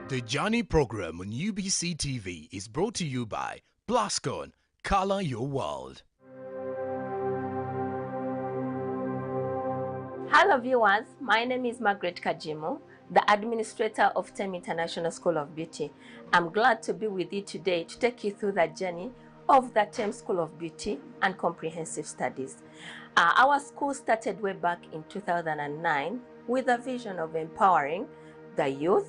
The Johnny program on UBC TV is brought to you by Plascon, Color Your World. Hello viewers, my name is Margaret Kajimu, the administrator of TEM International School of Beauty. I'm glad to be with you today to take you through the journey of the TEM School of Beauty and Comprehensive Studies. Our school started way back in 2009 with a vision of empowering the youth,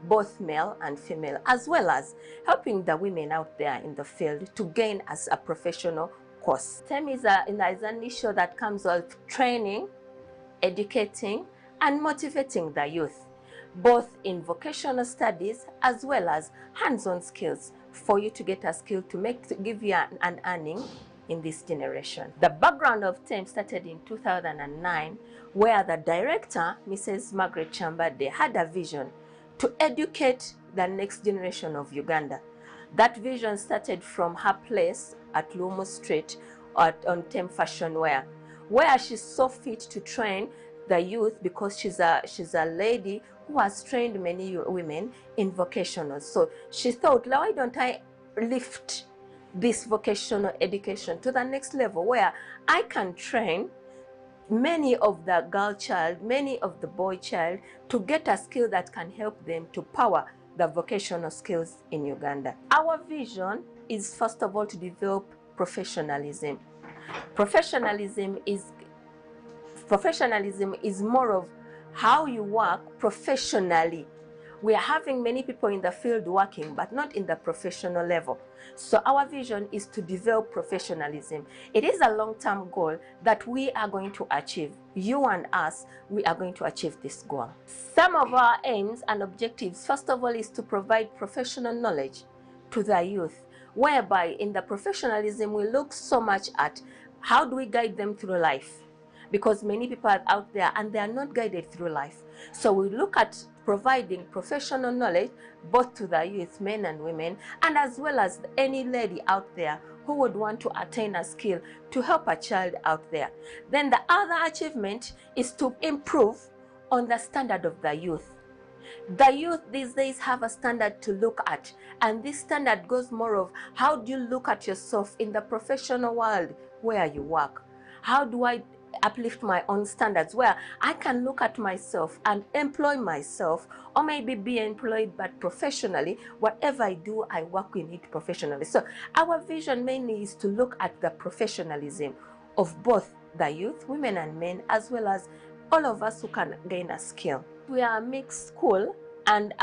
both male and female, as well as helping the women out there in the field to gain as a professional course. TEM is an issue that comes with training, educating and motivating the youth, both in vocational studies as well as hands-on skills for you to get a skill to give you an earning in this generation. The background of TEM started in 2009, where the director, Mrs. Margaret Chambade, had a vision to educate the next generation of Uganda. That vision started from her place at Lumo Street on TEM Fashion Wear, where she saw fit to train the youth because she's a lady who has trained many women in vocational. So she thought, why don't I lift this vocational education to the next level where I can train many of the girl child, many of the boy child to get a skill that can help them to power the vocational skills in Uganda. Our vision is first of all to develop professionalism. Professionalism is more of how you work professionally. We are having many people in the field working, but not in the professional level. So our vision is to develop professionalism. It is a long-term goal that we are going to achieve. You and us, we are going to achieve this goal. Some of our aims and objectives, first of all, is to provide professional knowledge to the youth, whereby in the professionalism, we look so much at how do we guide them through life? Because many people are out there and they are not guided through life. So we look at providing professional knowledge both to the youth, men and women, and as well as any lady out there who would want to attain a skill to help a child out there. Then the other achievement is to improve on the standard of the youth. The youth these days have a standard to look at, and this standard goes more of how do you look at yourself in the professional world where you work? How do I uplift my own standards where I can look at myself and employ myself, or maybe be employed but professionally? Whatever I do, I work in it professionally. So our vision mainly is to look at the professionalism of both the youth, women and men, as well as all of us who can gain a skill. We are a mixed school, and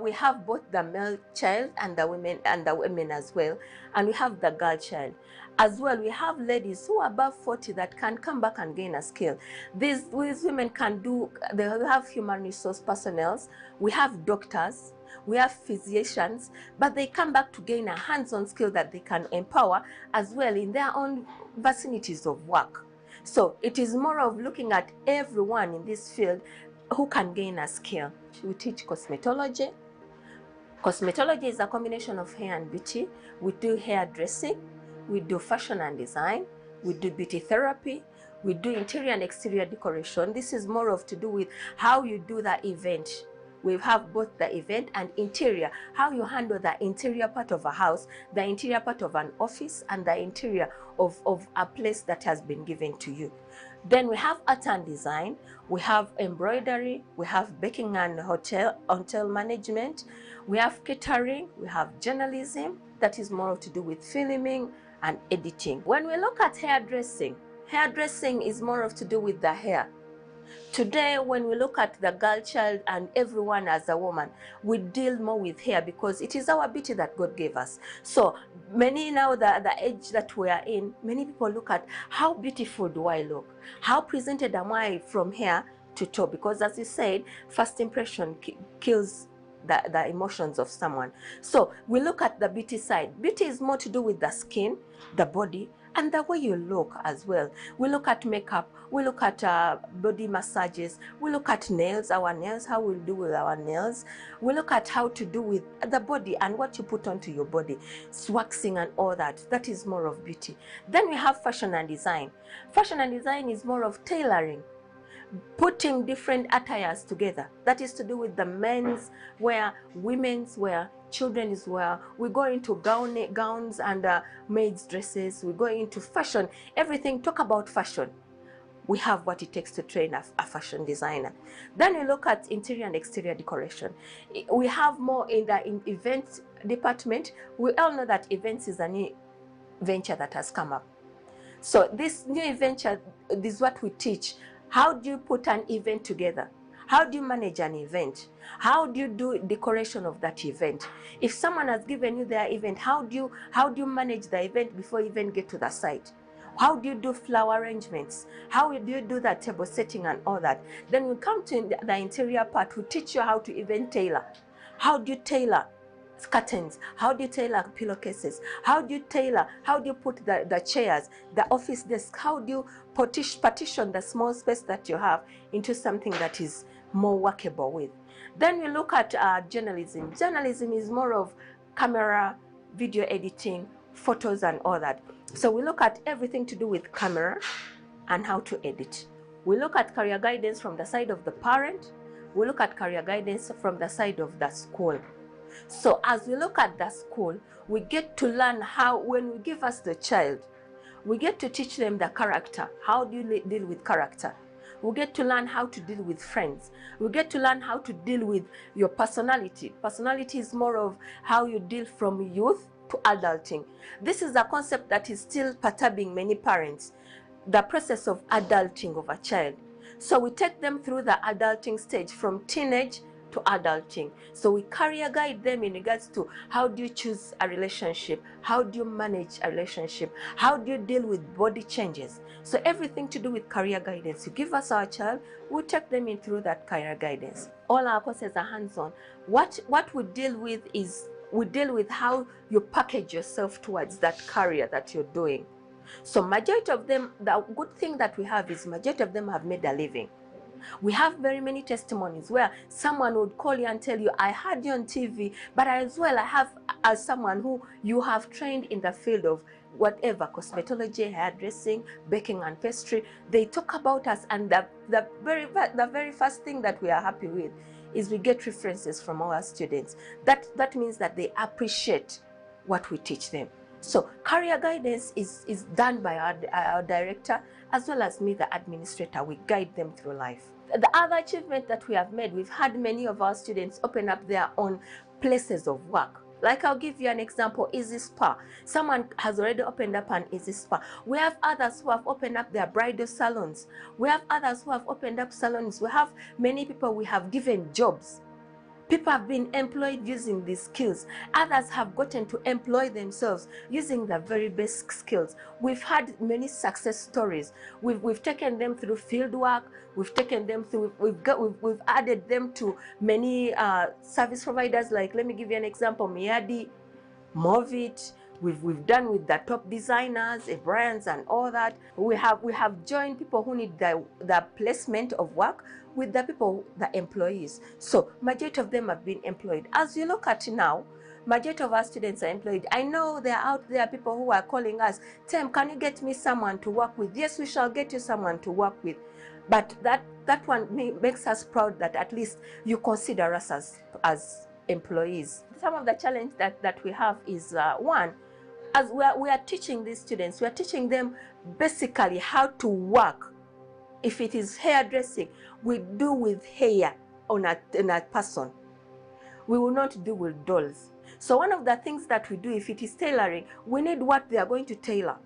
we have both the male child and the women as well, and we have the girl child. As well, we have ladies who are above 40 that can come back and gain a skill. These women can do, they have human resource personnel, we have doctors, we have physicians, but they come back to gain a hands-on skill that they can empower as well in their own vicinities of work. So it is more of looking at everyone in this field who can gain a skill. We teach cosmetology. Cosmetology is a combination of hair and beauty. We do hairdressing. We do fashion and design, we do beauty therapy, we do interior and exterior decoration. This is more of to do with how you do the event. We have both the event and interior, how you handle the interior part of a house, the interior part of an office, and the interior of a place that has been given to you. Then we have art and design, we have embroidery, we have baking and hotel management, we have catering, we have journalism, that is more to do with filming and editing. When we look at hairdressing is more of to do with the hair. Today, when we look at the girl child and everyone as a woman, we deal more with hair because it is our beauty that God gave us. So many now, the age that we are in, many people look at how beautiful do I look? How presented am I from hair to toe? Because as you said, first impression kills the emotions of someone. So we look at the beauty side. Beauty is more to do with the skin, the body, and the way you look as well. We look at makeup, we look at body massages, we look at nails, our nails, how we'll do with our nails. We look at how to do with the body and what you put onto your body, waxing and all that. That is more of beauty. Then we have fashion and design. Fashion and design is more of tailoring. putting different attires together. That is to do with the men's wear, women's wear, children's wear. We go into gowns and maids' dresses. We go into fashion. Everything, talk about fashion. We have what it takes to train a fashion designer. Then we look at interior and exterior decoration. We have more in the events department. We all know that events is a new venture that has come up. So this new venture, this is what we teach. How do you put an event together? How do you manage an event? How do you do decoration of that event? If someone has given you their event, how do you manage the event before you even get to the site? How do you do flower arrangements? How do you do that table setting and all that? Then we come to the interior part. We teach you how to even tailor. How do you tailor curtains? How do you tailor pillowcases? How do you tailor? How do you put the chairs, the office desk? How do you partition the small space that you have into something that is more workable with? Then we look at journalism. Journalism is more of camera, video editing, photos and all that. So we look at everything to do with camera and how to edit. We look at career guidance from the side of the parent. We look at career guidance from the side of the school. So as we look at the school, we get to learn how, when we give us the child, we get to teach them the character. How do you deal with character? We get to learn how to deal with friends. We get to learn how to deal with your personality. Personality is more of how you deal from youth to adulting. This is a concept that is still perturbing many parents, the process of adulting of a child. So we take them through the adulting stage from teenage to adulting. So we career guide them in regards to how do you choose a relationship, how do you manage a relationship, how do you deal with body changes. So everything to do with career guidance. You give us our child, we take them in through that career guidance. All our courses are hands-on. What we deal with is we deal with how you package yourself towards that career that you're doing. So majority of them, the good thing that we have is majority of them have made a living. We have very many testimonies where someone would call you and tell you, I heard you on TV, but as well I have as someone who you have trained in the field of whatever, cosmetology, hairdressing, baking and pastry. They talk about us, and the very first thing that we are happy with is we get references from our students. That means that they appreciate what we teach them. So career guidance is done by our director as well as me, the administrator. We guide them through life. The other achievement that we have made, we've had many of our students open up their own places of work. Like I'll give you an example, Easy Spa. Someone has already opened up an Easy Spa. We have others who have opened up their bridal salons. We have others who have opened up salons. We have many people we have given jobs. People have been employed using these skills. Others have gotten to employ themselves using the very basic skills. We've had many success stories. We've taken them through field work. We've taken them through, we've added them to many service providers, like, let me give you an example, Miadi, Movit. We've done with the top designers, brands and all that. We have joined people who need the placement of work with the people, the employees. So majority of them have been employed. As you look at now, majority of our students are employed. I know there are out there people who are calling us, Tem, can you get me someone to work with? Yes, we shall get you someone to work with. But that one makes us proud that at least you consider us as employees. Some of the challenge that we have is one, as we are teaching these students, we are teaching them basically how to work. If it is hairdressing, we do with hair on a person. We will not do with dolls. So one of the things that we do, if it is tailoring, we need what they are going to tailor.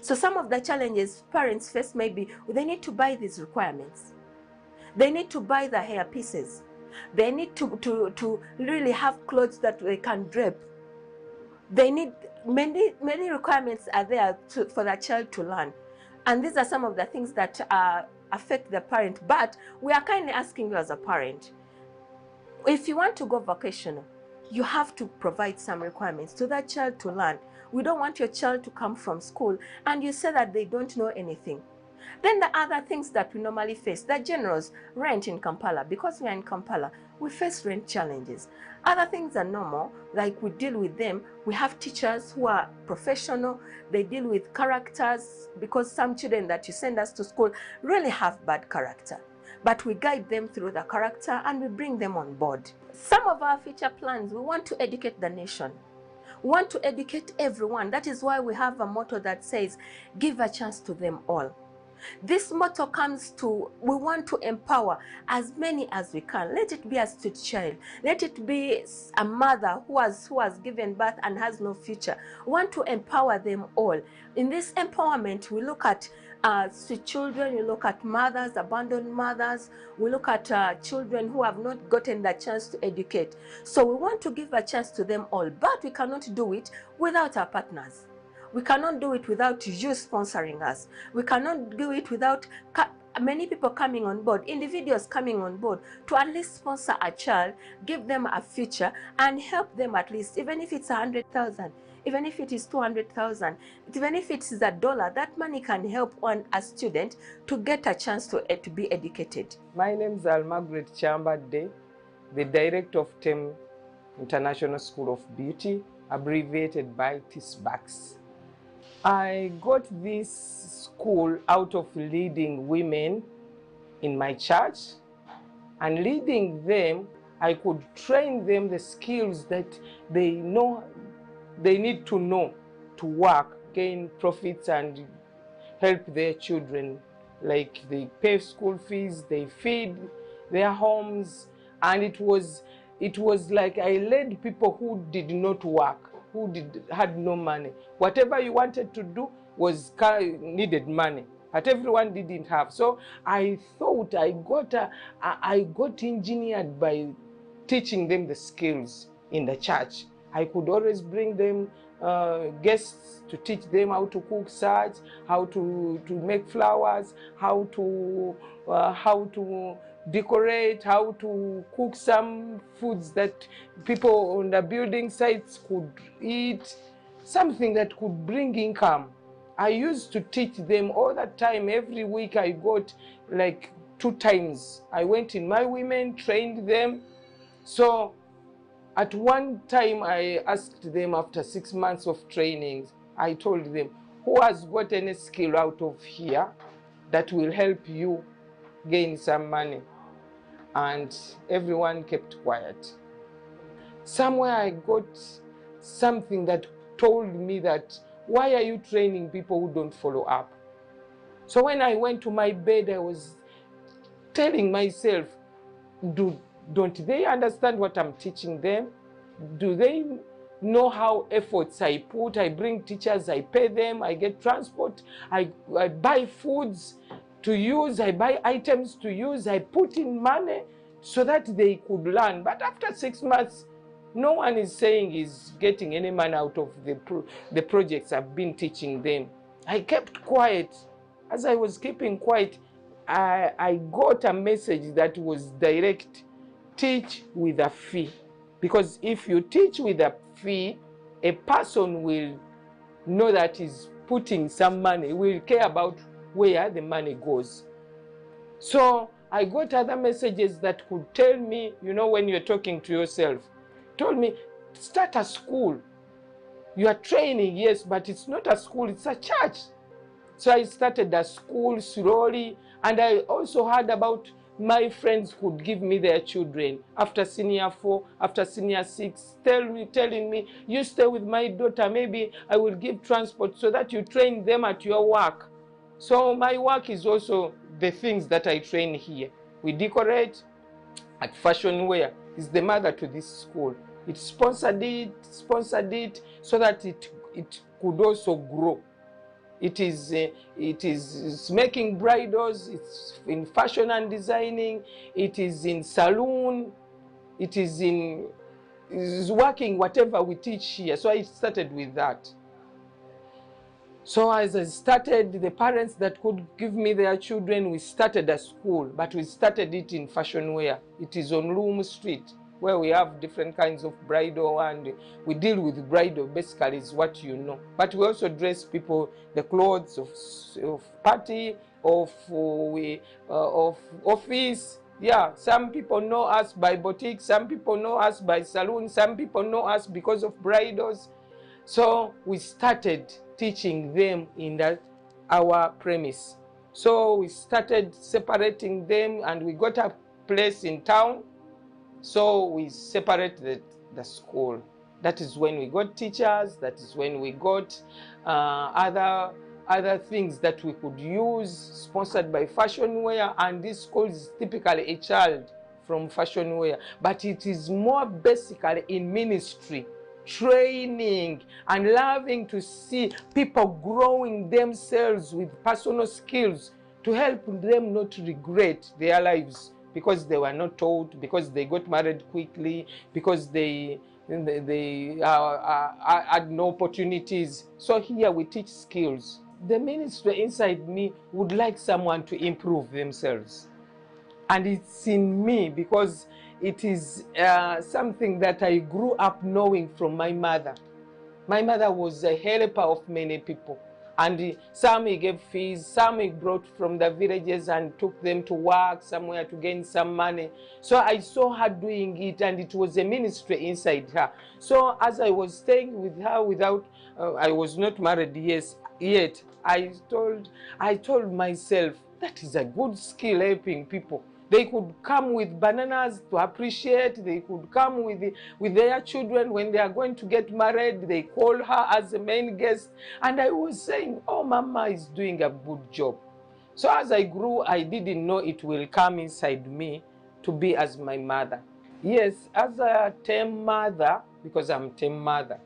So some of the challenges parents face maybe they need to buy these requirements. They need to buy the hair pieces. They need to really have clothes that they can drape. They need many requirements are there for the child to learn. And these are some of the things that affect the parent. But we are kindly asking you as a parent, if you want to go vocational, you have to provide some requirements to that child to learn. We don't want your child to come from school and you say that they don't know anything. Then the other things that we normally face, the generals, rent in Kampala. Because we are in Kampala, we face rent challenges. Other things are normal, like we deal with them. We have teachers who are professional. They deal with characters, because some children that you send us to school really have bad character. but we guide them through the character and we bring them on board. Some of our future plans, we want to educate the nation. We want to educate everyone. That is why we have a motto that says, give a chance to them all. This motto comes to, we want to empower as many as we can. Let it be a street child. Let it be a mother who has given birth and has no future. We want to empower them all. In this empowerment, we look at street children, we look at mothers, abandoned mothers, we look at children who have not gotten the chance to educate. So we want to give a chance to them all, but we cannot do it without our partners. We cannot do it without you sponsoring us. We cannot do it without many people coming on board, individuals coming on board to at least sponsor a child, give them a future, and help them at least, even if it's 100,000, even if it is 200,000, even if it is $1, that money can help a student to get a chance to be educated. My name is Margaret Chambade, the director of TEM International School of Beauty, abbreviated by TISBAX. I got this school out of leading women in my church, and leading them, I could train them the skills that they need to know to work, gain profits, and help their children. Like they pay school fees, they feed their homes, and it was like I led people who did not work, who had no money. Whatever you wanted to do needed money, but everyone didn't have. So I thought I got engineered by teaching them the skills in the church. I could always bring them guests to teach them how to cook such, how to make flowers, how to decorate, how to cook some foods that people on the building sites could eat, something that could bring income. I used to teach them all the time. Every week I got like 2 times. I went in my women, trained them. So at one time I asked them after 6 months of training, I told them, who has got any skill out of here that will help you gain some money? And everyone kept quiet. Somewhere I got something that told me that, why are you training people who don't follow up? So when I went to my bed, I was telling myself, don't they understand what I'm teaching them? Do they know how efforts I put? I bring teachers, I pay them, I get transport, I buy foods to use, I buy items to use, I put in money so that they could learn. But after 6 months, no one is saying is getting any money out of the projects I've been teaching them. I kept quiet. As I was keeping quiet, I got a message that was direct: teach with a fee. Because if you teach with a fee, a person will know that he's putting some money, will care about where the money goes. So I got other messages that could tell me, you know, when you're talking to yourself, told me, start a school. You are training, yes, but it's not a school, it's a church. So I started a school slowly, and I also heard about my friends could give me their children after senior 4, after senior 6, telling me, you stay with my daughter, maybe I will give transport so that you train them at your work. So my work is also the things that I train here. We decorate at Fashion Wear. It's the mother to this school. It sponsored it so that it could also grow. It is making bridals, it's in fashion and designing, it is in salon, it is working whatever we teach here. So I started with that. So as I started, the parents that could give me their children, we started a school, but we started it in Fashion Wear. It is on Loom Street, where we have different kinds of bridal, and we deal with bridal, basically is what you know. But we also dress people, the clothes of party, of office. Yeah, some people know us by boutique, some people know us by saloon, some people know us because of bridals. So we started teaching them in our premise. So we started separating them, and we got a place in town. So we separated the school. That is when we got teachers. That is when we got other things that we could use, sponsored by Fashion Wear. And this school is typically a child from Fashion Wear, but it is more basically in ministry, training, and loving to see people growing themselves with personal skills to help them not regret their lives because they were not taught, because they got married quickly, because they had no opportunities. So here we teach skills. The ministry inside me would like someone to improve themselves. And it's in me because it is something that I grew up knowing from my mother. My mother was a helper of many people. And some he gave fees, some he brought from the villages and took them to work somewhere to gain some money. So I saw her doing it, and it was a ministry inside her. So as I was staying with her without, I was not married yet, I told myself, that is a good skill, helping people. They could come with bananas to appreciate. They could come with their children when they are going to get married. They call her as the main guest. And I was saying, oh, Mama is doing a good job. So as I grew, I didn't know it will come inside me to be as my mother. Yes, as a term mother, because I'm term mother,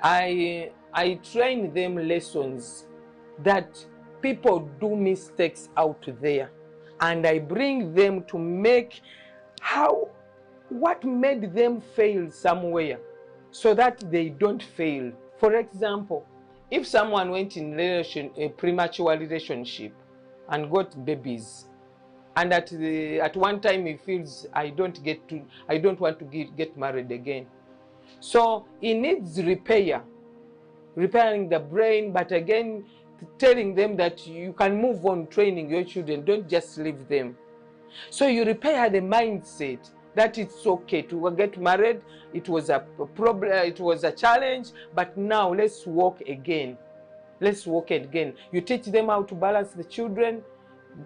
I train them lessons that people do mistakes out there. And I bring them to make what made them fail somewhere so that they don't fail. For example, if someone went in a premature relationship and got babies, and at one time he feels, I don't want to get married again. So he needs repairing the brain, but again, telling them that you can move on training your children, don't just leave them. So you repair the mindset that it's okay to get married. It was a problem, it was a challenge, but now let's walk again. Let's walk again. You teach them how to balance the children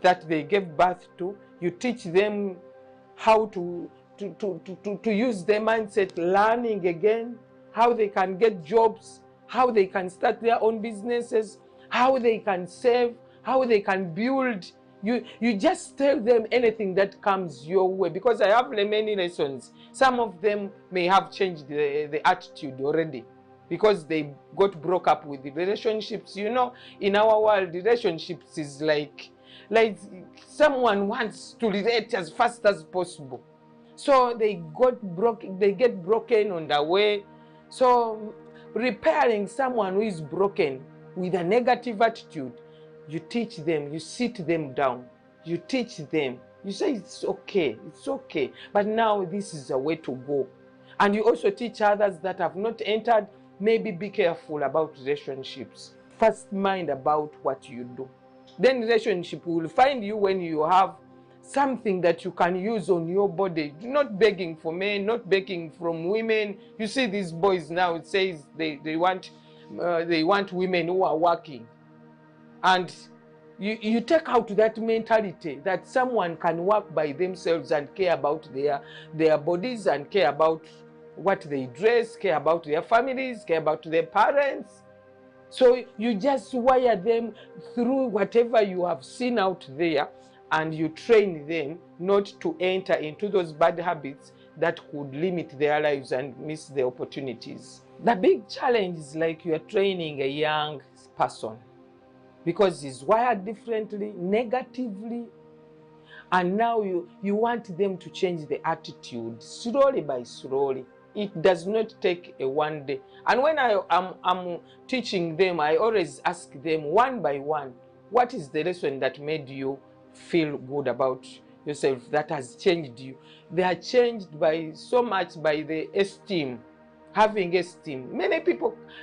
that they gave birth to. You teach them how to use their mindset, learning again, how they can get jobs, how they can start their own businesses, how they can save, how they can build. You just tell them anything that comes your way, because I have many lessons. Some of them may have changed the attitude already because they got broke up with the relationships. You know, in our world, relationships is like someone wants to relate as fast as possible. So they get broken on the way. So repairing someone who is broken with a negative attitude, you teach them, you sit them down, you teach them, you say it's okay, but now this is a way to go. And you also teach others that have not entered, maybe be careful about relationships. First mind about what you do. Then relationship will find you when you have something that you can use on your body. Not begging for men, not begging from women. You see these boys now, it says they want women who are working. And you take out that mentality that someone can work by themselves and care about their bodies and care about what they dress, care about their families, care about their parents. So you just wire them through whatever you have seen out there, and you train them not to enter into those bad habits that could limit their lives and miss the opportunities. The big challenge is like you are training a young person because he's wired differently, negatively, and now you want them to change the attitude slowly by slowly. It does not take a one day. And when I'm teaching them, I always ask them one by one, what is the lesson that made you feel good about yourself, that has changed you? They are changed by so much by the esteem, having esteem.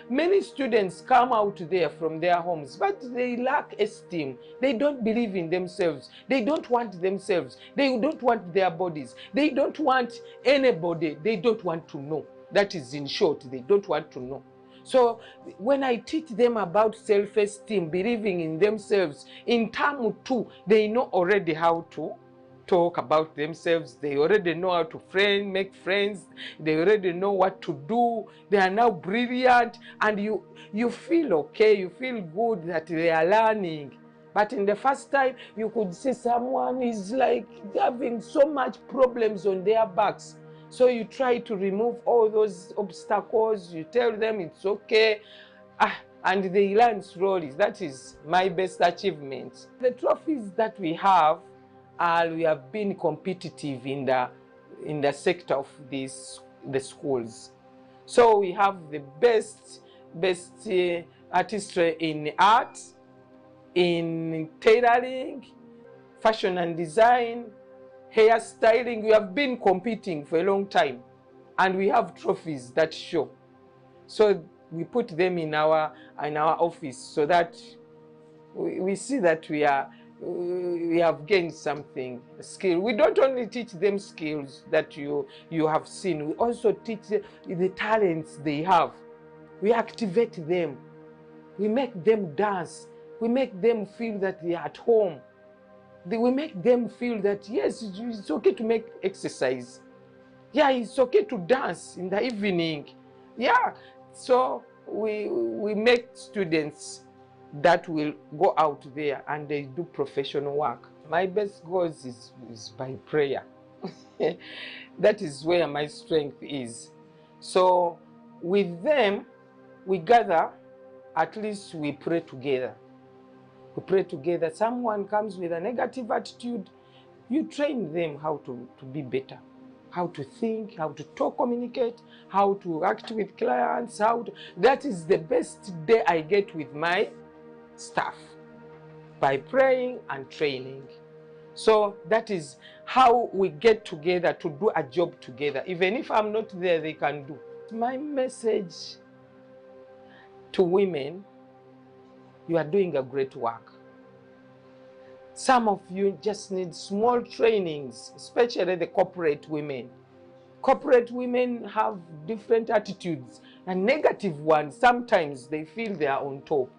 Many students come out there from their homes, but they lack esteem. They don't believe in themselves. They don't want themselves. They don't want their bodies. They don't want anybody. They don't want to know. That is in short, they don't want to know. So when I teach them about self-esteem, believing in themselves, in term 2, they know already how to talk about themselves. They already know how to make friends. They already know what to do. They are now brilliant, and you feel okay. You feel good that they are learning. But in the first time, you could see someone is like having so much problems on their backs. So you try to remove all those obstacles. You tell them it's okay. And they learn slowly. That is my best achievement. The trophies that we have, we have been competitive in the sector of the schools. So we have the best artistry in art, in tailoring, fashion and design, hairstyling. We have been competing for a long time, and we have trophies that show. So we put them in our office so that we see that we have gained something, skill. We don't only teach them skills that you have seen, we also teach the talents they have. We activate them. We make them dance. We make them feel that they are at home. We make them feel that, yes, it's okay to make exercise. Yeah, it's okay to dance in the evening. Yeah, so we make students that will go out there and they do professional work. My best goals is by prayer. That is where my strength is. So with them, we gather, at least we pray together. We pray together. Someone comes with a negative attitude, you train them how to be better, how to think, how to talk, communicate, how to act with clients. That is the best day I get with my staff, by praying and training. So that is how we get together to do a job together. Even if I'm not there, they can do. My message to women: you are doing a great work. Some of you just need small trainings, especially the corporate women. Corporate women have different attitudes, and negative ones. Sometimes they feel they are on top.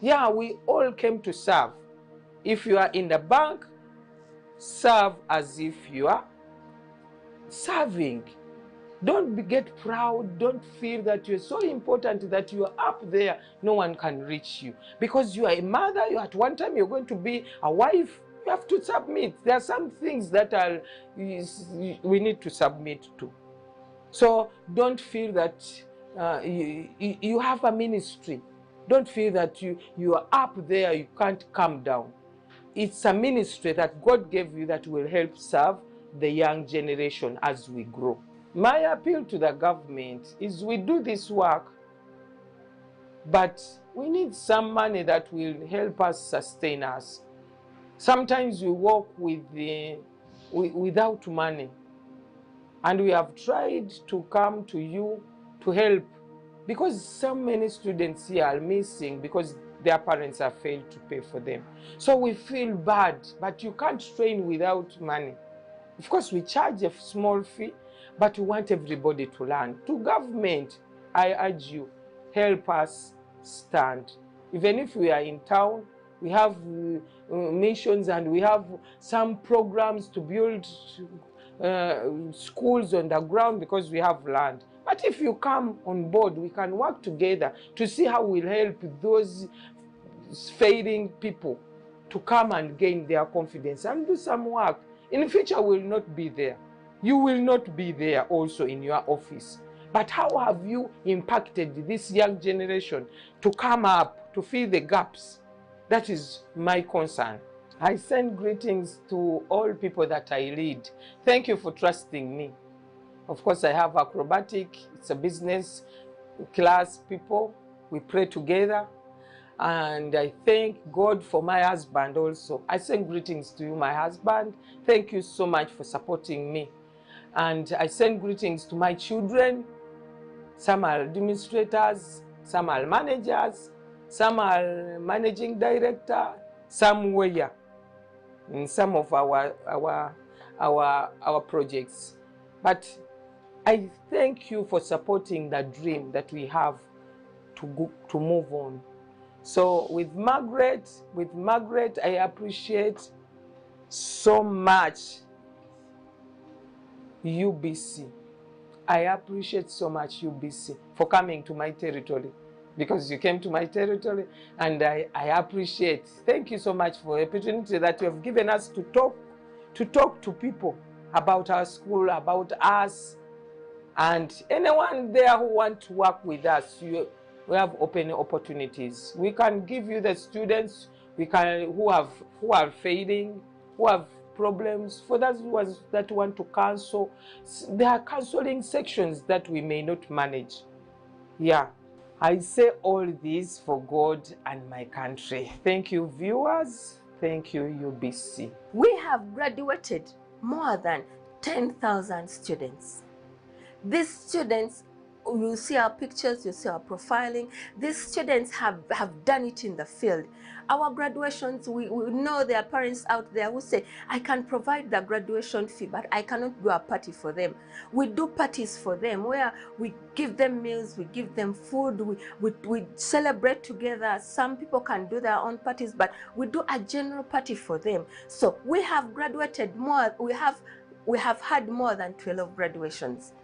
Yeah, we all came to serve. If you are in the bank, serve as if you are serving. Don't get proud. Don't feel that you're so important that you are up there, no one can reach you. Because you are a mother, at one time you're going to be a wife, you have to submit. There are some things that we need to submit to. So don't feel that you have a ministry. Don't feel that you are up there, you can't come down. It's a ministry that God gave you that will help serve the young generation as we grow. My appeal to the government is, we do this work, but we need some money that will help us sustain us. Sometimes we work without money, and we have tried to come to you to help, because so many students here are missing because their parents have failed to pay for them. So we feel bad, but you can't train without money. Of course, we charge a small fee, but we want everybody to learn. To government, I urge you, help us stand. Even if we are in town, we have missions, and we have some programs to build schools on the ground because we have land. But if you come on board, we can work together to see how we'll help those failing people to come and gain their confidence and do some work. In the future, we will not be there. You will not be there also in your office. But how have you impacted this young generation to come up, to fill the gaps? That is my concern. I send greetings to all people that I lead. Thank you for trusting me. Of course, I have acrobatic. It's a business class people. We pray together. And I thank God for my husband also. I send greetings to you, my husband. Thank you so much for supporting me. And I send greetings to my children. Some are administrators, some are managers, some are managing director, somewhere in some of our projects. But I thank you for supporting the dream that we have to move on. So with Margaret, I appreciate so much UBC. I appreciate so much UBC for coming to my territory, because you came to my territory, and I appreciate. Thank you so much for the opportunity that you have given us to talk to people about our school, about us, and anyone there who want to work with us. We have open opportunities. We can give you the students who are failing, who have problems. For those that want to counsel, there are counseling sections that we may not manage. Yeah, I say all this for God and my country. Thank you, viewers. Thank you, UBC. We have graduated more than 10,000 students. These students, you see our pictures, you see our profiling. These students have done it in the field. Our graduations, we know there are parents out there who say, I can provide the graduation fee, but I cannot do a party for them. We do parties for them where we give them meals, we give them food, we celebrate together. Some people can do their own parties, but we do a general party for them. So we have graduated more, we have had more than 12 graduations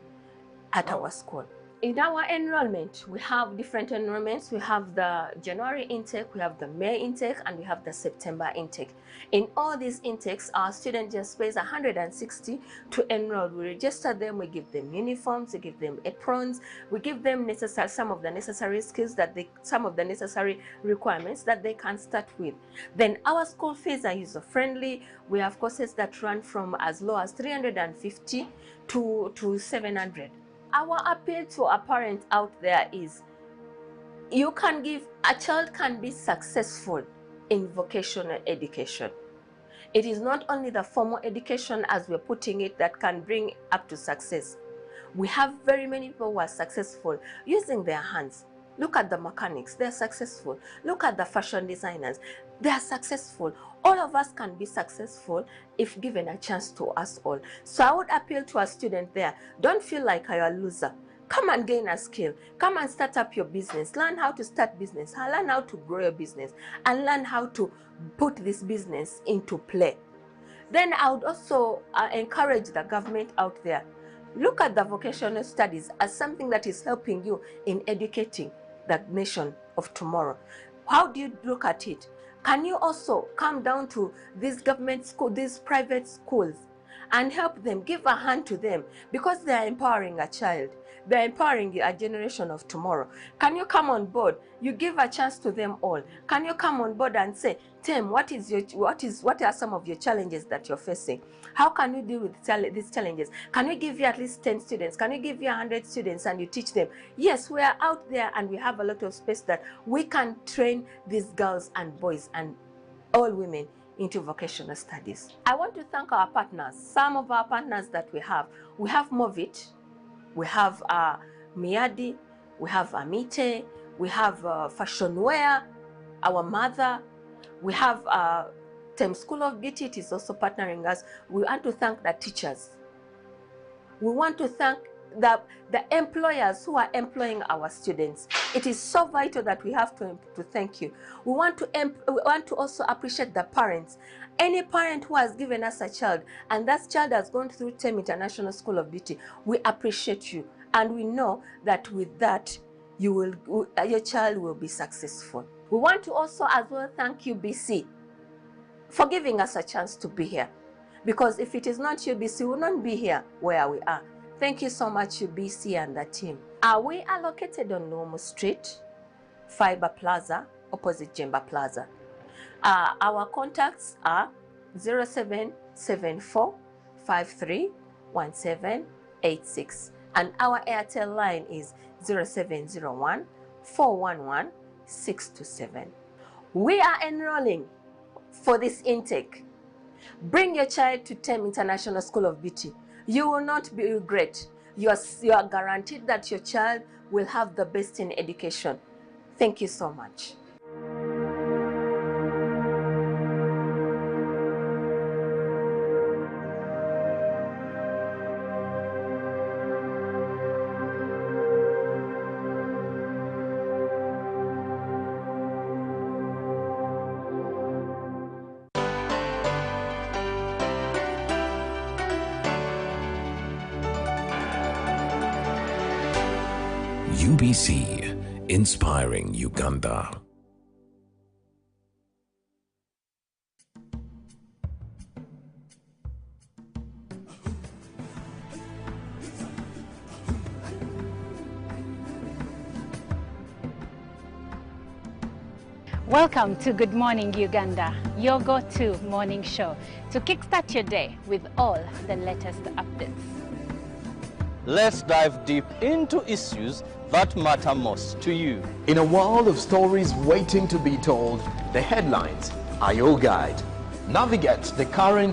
at our school. In our enrollment, we have different enrollments. We have the January intake, we have the May intake, and we have the September intake. In all these intakes, our student just pays 160 to enroll. We register them, we give them uniforms, we give them aprons, we give them some of the necessary skills some of the necessary requirements that they can start with. Then our school fees are user-friendly. We have courses that run from as low as 350 to 700. Our appeal to a parent out there is, a child can be successful in vocational education. It is not only the formal education, as we're putting it, that can bring up to success. We have very many people who are successful using their hands. Look at the mechanics, they're successful. Look at the fashion designers, they are successful. All of us can be successful if given a chance to us all. So I would appeal to a student there, don't feel like you're a loser. Come and gain a skill. Come and start up your business. Learn how to start business. Learn how to grow your business. And learn how to put this business into play. Then I would also encourage the government out there. Look at the vocational studies as something that is helping you in educating the nation of tomorrow. How do you look at it? Can you also come down to these government schools, these private schools, and help them, give a hand to them, because they are empowering a child. They're empowering a generation of tomorrow. Can you come on board? You give a chance to them all. Can you come on board and say, Tim, what are some of your challenges that you're facing? How can you deal with these challenges? Can we give you at least 10 students? Can we give you 100 students and you teach them? Yes, we are out there and we have a lot of space that we can train these girls and boys and all women into vocational studies. I want to thank our partners. Some of our partners that we have Movit, we have Miadi, we have Amite, we have Fashion Wear, Our Mother, we have Tem School of Beauty. It is also partnering us. We want to thank the teachers. We want to thank the employers who are employing our students. It is so vital that we have to thank you. We want to also appreciate the parents. Any parent who has given us a child and that child has gone through TEM International School of Beauty, we appreciate you, and we know that with that your child will be successful. We want to also as well thank UBC for giving us a chance to be here, because if it is not UBC, we will not be here where we are. Thank you so much, UBC and the team. We are located on Normal Street, Fiber Plaza, opposite Jemba Plaza. Our contacts are 0774 531786, and our Airtel line is 0701 411 627. We are enrolling for this intake. Bring your child to TEM International School of Beauty. You will not regret. You are guaranteed that your child will have the best in education. Thank you so much. UBC, inspiring Uganda. Welcome to Good Morning Uganda, your go-to morning show to kickstart your day with all the latest updates. Let's dive deep into issues that matter most to you. In a world of stories waiting to be told, the headlines are your guide. Navigate the current